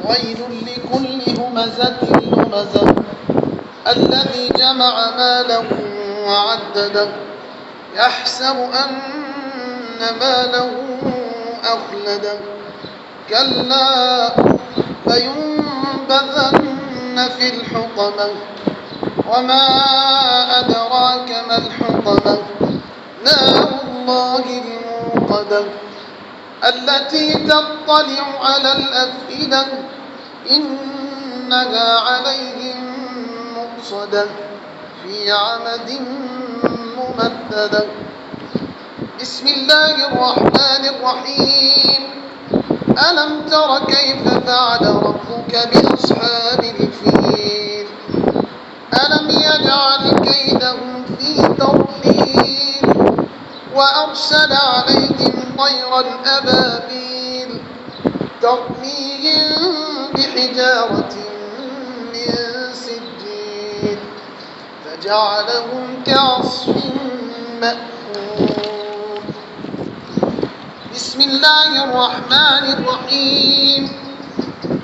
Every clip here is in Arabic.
ويل لكل همزة لمزة الذي جمع ماله وعدده يحسب أن ماله أخلده كلا لينبذن في الحطمة وما أدراك ما الحطمة نار الله الموقدة التي تطلع على الأفئدة إنها عليهم مؤصدة في عمد ممددة بسم الله الرحمن الرحيم ألم تر كيف فعل ربك بأصحاب الفيل ألم يجعل كيدهم في تضليل وأرسل عليهم طيرا أبابيل ترميهم بحجارة من سجيل فجعلهم كعصف مأكول بسم الله الرحمن الرحيم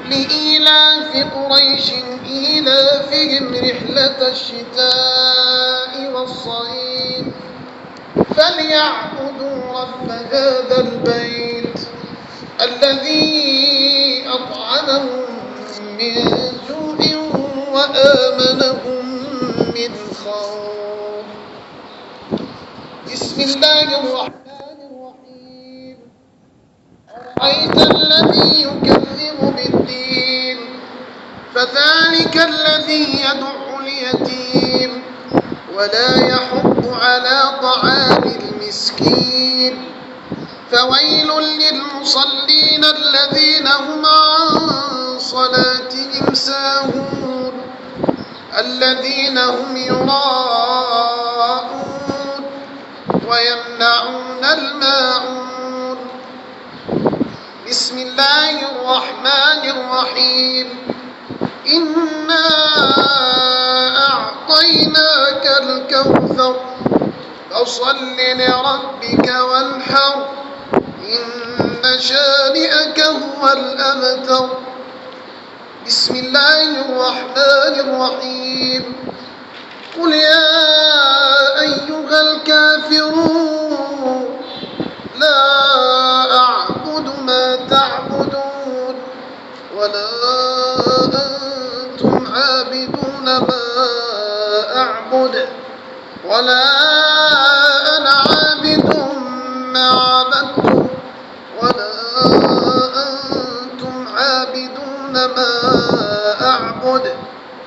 لإيلاف قريش إيلافهم رحلة الشتاء والصيف فليعبدوا رب هذا البيت الذي أطعمهم من جوع وآمنهم من خوف بسم الله الرحمن الرحيم أرأيت الذي يكذب بالدين فذلك الذي يدع اليتيم ولا يحض على طعام المسكين فويل للمصلين الذين هم عن صلاتهم ساهون الذين هم يراءون ويمنعون الماعون بسم الله الرحمن الرحيم إنا أعطيناك الكوثر فصل لربك وانحر إن شانئك هو الأبتر بسم الله الرحمن الرحيم قل يا أيها الكافرون لا أعبد ما تعبدون ولا أنتم عابدون ما أعبد ولا أنا عابد ما عبدتم ولا أنتم عابدون ما أعبد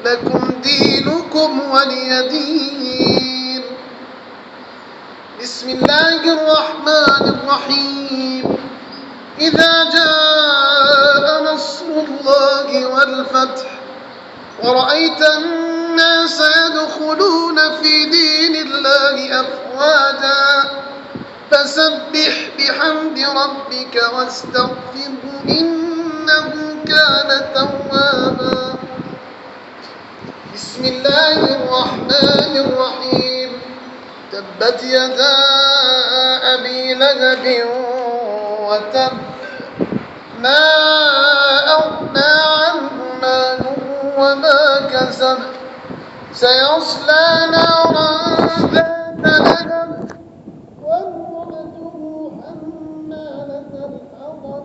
لكم دينكم ولي دين بسم الله الرحمن الرحيم إذا جاء نصر الله والفتح ورأيت الناس يدخلون في دين الله أفواجا فسبح بحمد ربك واستغفره إنه كان توابا بسم الله الرحمن الرحيم تبت يدا أبي لهب وتب ما أغنى عنه ماله وما كسب سيصلى نارا ذات لهب وامرأته حمالة الحطب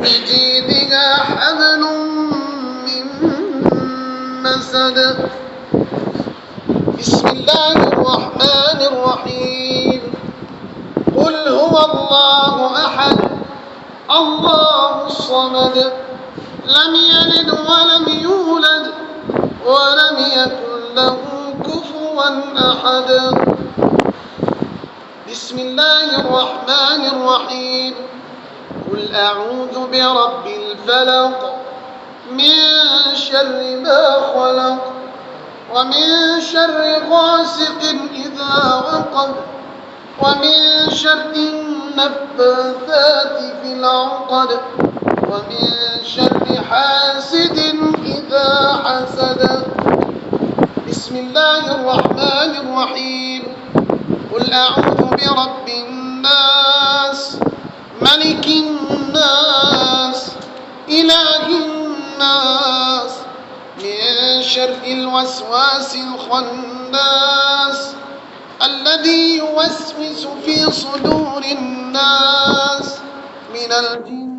في جيدها حبل من مسد بسم الله الرحمن الرحيم قل هو الله أحد الله الصمد لم يلد ولم يولد ولم يكن له كفوا أحد بسم الله الرحمن الرحيم قل أعوذ برب الفلق من شر ما خلق ومن شر غاسق إذا وقب ومن شر النفاثات في العقد ومن شر حاسد إذا حسد بسم الله الرحمن الرحيم قل أعوذ برب الناس ملك الناس إله الناس من شر الوسواس الخناس الذي يوسوس في صدور الناس من الجن